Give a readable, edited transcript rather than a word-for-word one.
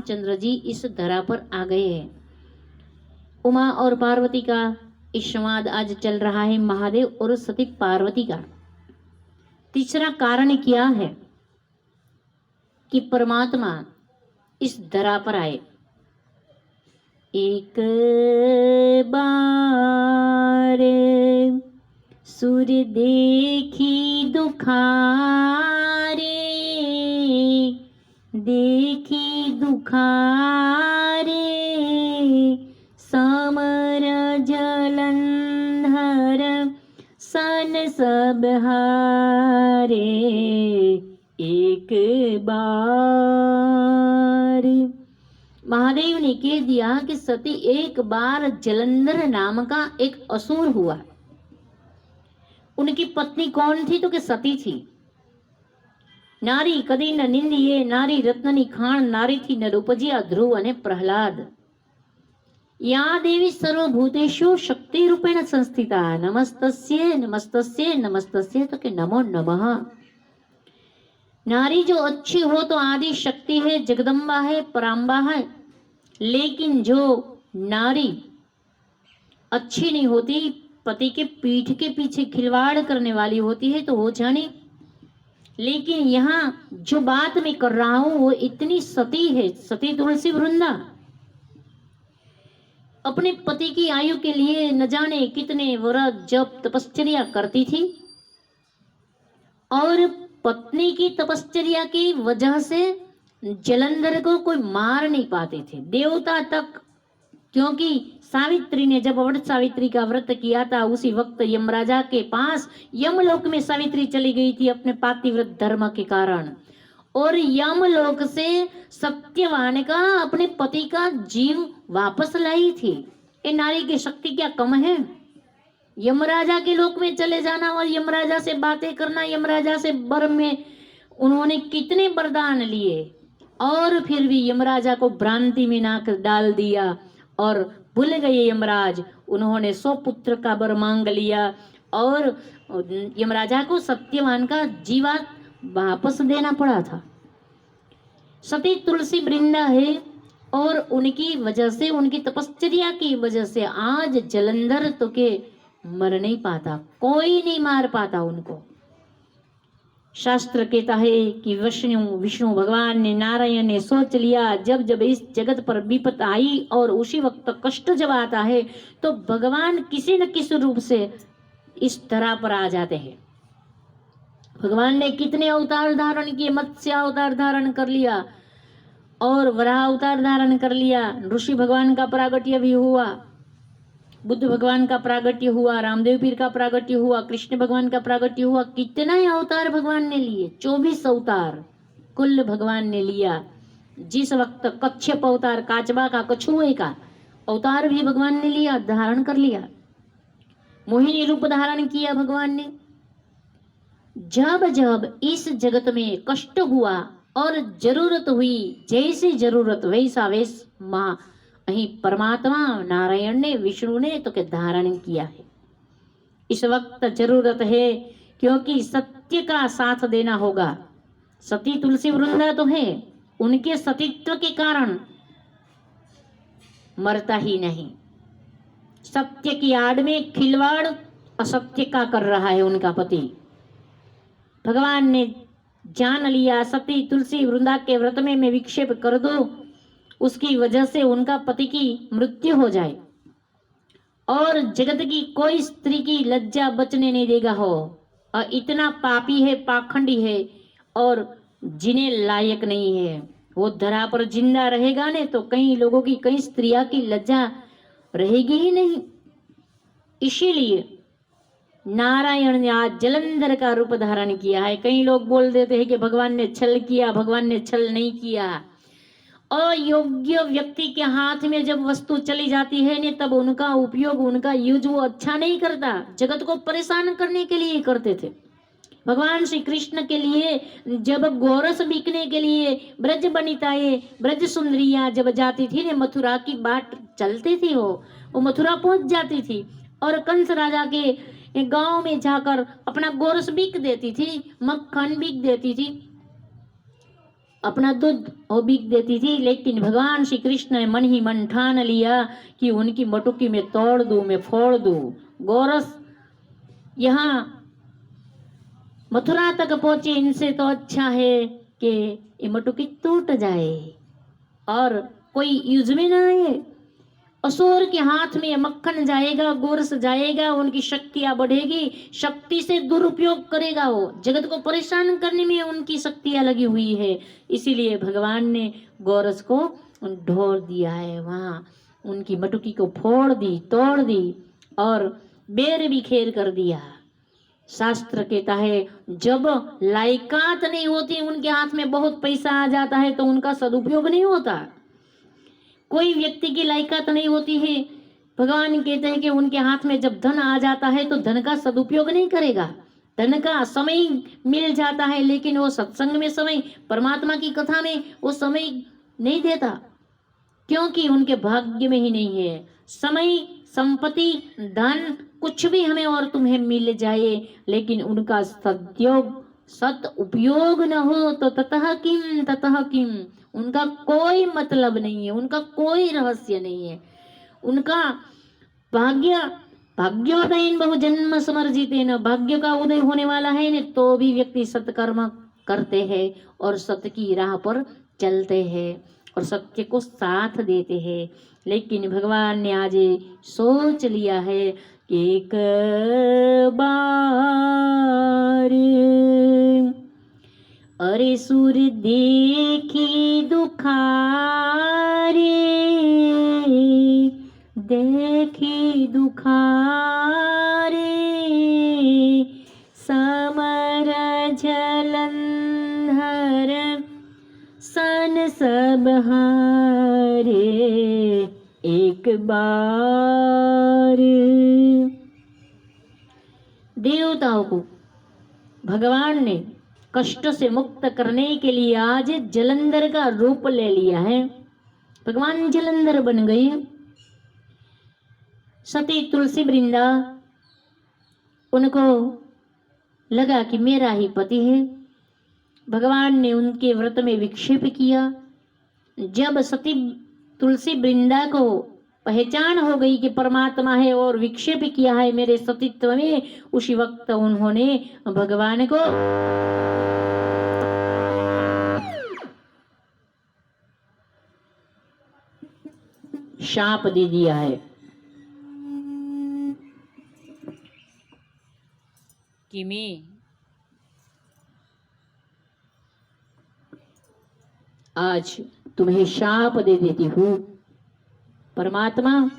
चंद्र जी इस धरा पर आ गए हैं। उमा और पार्वती का इस संवाद आज चल रहा है, महादेव और सती पार्वती का। तीसरा कारण क्या है कि परमात्मा इस धरा पर आए। एक बार सूर्य देखी दुखारे, देखी दुखारे, समर जलंधर सन सब हारे। एक बार महादेव ने कह दिया कि सती एक बार जलंधर नाम का एक असुर हुआ। उनकी पत्नी कौन थी? तो कि सती थी। नारी कदी न निंदिए, नारी रत्ननी खाण, नारी थी न रूपजिया ध्रुव अने प्रहलाद। या देवी सर्वभूतेषु शक्ति रूपेण संस्थिता, नमस्तस्ये नमस्तस्ये नमस्तस्ये, तो कि नमो नमः। नारी जो अच्छी हो तो आदि शक्ति है, जगदम्बा है, पराम्बा है। लेकिन जो नारी अच्छी नहीं होती, पति के पीठ के पीछे खिलवाड़ करने वाली होती है, तो वो जाने। लेकिन यहाँ जो बात मैं कर रहा हूं वो इतनी सती है, सती तुलसी वृंदा अपने पति की आयु के लिए न जाने कितने व्रत जप तपश्चर्या करती थी, और पत्नी की तपश्चर्या की वजह से जलंधर को कोई मार नहीं पाते थे, देवता तक। क्योंकि सावित्री ने जब वट सावित्री का व्रत किया था, उसी वक्त यमराजा के पास यमलोक में सावित्री चली गई थी अपने पातिव्रत धर्म के कारण, और यमलोक से सत्यवान का अपने पति का जीव वापस लाई थी। ये नारी की शक्ति क्या कम है? यमराजा के लोक में चले जाना और यमराजा से बातें करना, यमराजा से वर में उन्होंने कितने वरदान लिए, और फिर भी यमराजा को भ्रांति में ना डाल दिया और भूल गए यमराज। उन्होंने 100 पुत्र का वर मांग लिया और यमराजा को सत्यवान का जीवा वापस देना पड़ा था। सती तुलसी वृंदा है, और उनकी वजह से, उनकी तपश्चर्या की वजह से आज जलंधर तो के मर नहीं पाता, कोई नहीं मार पाता उनको। शास्त्र कहता है कि विष्णु भगवान ने, नारायण ने सोच लिया, जब जब इस जगत पर विपत आई और उसी वक्त कष्ट जब आता है तो भगवान किसी न किसी रूप से इस धरा पर आ जाते हैं। भगवान ने कितने अवतार धारण किए, मत्स्य अवतार धारण कर लिया और वराह अवतार धारण कर लिया, ऋषि भगवान का प्रागट्य भी हुआ, बुद्ध भगवान का प्रागट्य हुआ, रामदेव पीर का प्रागट्य हुआ, कृष्ण भगवान का प्रागट्य हुआ। कितना ही अवतार भगवान ने लिए, 24 अवतार कुल भगवान ने लिया। जिस वक्त कच्छप अवतार, काचबा का, कछुए का अवतार भी भगवान ने लिया, धारण कर लिया। मोहिनी रूप धारण किया भगवान ने। जब जब इस जगत में कष्ट हुआ और जरूरत हुई, जैसी जरूरत वैसा वैस मां અહીં परमात्मा नारायण ने, विष्णु ने तो के धारण किया है। इस वक्त जरूरत है, क्योंकि सत्य का साथ देना होगा। सती तुलसी वृंदा तो है, उनके सतीत्व के कारण मरता ही नहीं। सत्य की आड़ में खिलवाड़ असत्य का कर रहा है उनका पति। भगवान ने जान लिया, सती तुलसी वृंदा के व्रत में मैं विक्षेप कर दूं, उसकी वजह से उनका पति की मृत्यु हो जाए और जगत की कोई स्त्री की लज्जा बचने नहीं देगा हो। और इतना पापी है, पाखंडी है और जीने लायक नहीं है। वो धरा पर जिंदा रहेगा ने तो कई लोगों की, कई स्त्रियां की लज्जा रहेगी ही नहीं। इसीलिए नारायण ने आज जलंधर का रूप धारण किया है। कई लोग बोल देते हैं कि भगवान ने छल किया, भगवान ने छल नहीं किया। अयोग्य व्यक्ति के हाथ में जब वस्तु चली जाती है ने, तब उनका उपयोग, उनका यूज वो अच्छा नहीं करता, जगत को परेशान करने के लिए करते थे। भगवान श्री कृष्ण के लिए जब गोरस बिकने के लिए ब्रज बनिताए, ब्रज सुंदरियां जब जाती थी ने, मथुरा की बाट चलती थी, वो मथुरा पहुंच जाती थी और कंस राजा के गांव में जाकर अपना गोरस बिक देती थी, मक्खन बिक देती थी। अपना दूध वो बिक देती थी, लेकिन भगवान श्री कृष्ण ने मन ही मन ठान लिया कि उनकी मटुकी में तोड़ दूं, मैं फोड़ दूं। गोरस यहाँ मथुरा तक पहुंचे, इनसे तो अच्छा है कि ये मटुकी टूट जाए और कोई यूज में ना आए। असुर के हाथ में मक्खन जाएगा, गोरस जाएगा, उनकी शक्तियां बढ़ेगी, शक्ति से दुरुपयोग करेगा, वो जगत को परेशान करने में उनकी शक्तियां लगी हुई है। इसीलिए भगवान ने गोरस को ढोर दिया है, वहां उनकी मटुकी को फोड़ दी, तोड़ दी और बेर बिखेर कर दिया। शास्त्र कहता है जब लायकात नहीं होती, उनके हाथ में बहुत पैसा आ जाता है तो उनका सदुपयोग नहीं होता। कोई व्यक्ति की लायकात नहीं होती है, भगवान कहते हैं कि उनके हाथ में जब धन आ जाता है तो धन का सदुपयोग नहीं करेगा। धन का समय मिल जाता है लेकिन वो सत्संग में समय, परमात्मा की कथा में वो समय नहीं देता, क्योंकि उनके भाग्य में ही नहीं है। समय, संपत्ति, धन कुछ भी हमें और तुम्हें मिल जाए, लेकिन उनका सद उपयोग न हो तो ततः किम, उनका कोई मतलब नहीं है, उनका कोई रहस्य नहीं है। उनका भाग्य, भाग्योदयन बहुजन्म समर्जितेन, भाग्य का उदय होने वाला है न तो भी व्यक्ति सत्कर्म करते हैं और सत्य की राह पर चलते हैं और सत्य को साथ देते हैं। लेकिन भगवान ने आज सोच लिया है कि एक बार अरे सुर देखी दुखारे, देखी दुखारे, समर जलंधर सन सब हारे एक बार। देवताओं को भगवान ने कष्ट से मुक्त करने के लिए आज जलंधर का रूप ले लिया है। भगवान जलंधर बन गए। सती तुलसी वृंदा, उनको लगा कि मेरा ही पति है। भगवान ने उनके व्रत में विक्षेप किया। जब सती तुलसी वृंदा को पहचान हो गई कि परमात्मा है और विक्षेप किया है मेरे सतीत्व में, उसी वक्त उन्होंने भगवान को शाप दे दिया है कि मैं आज तुम्हें शाप दे देती हूँ। परमात्मा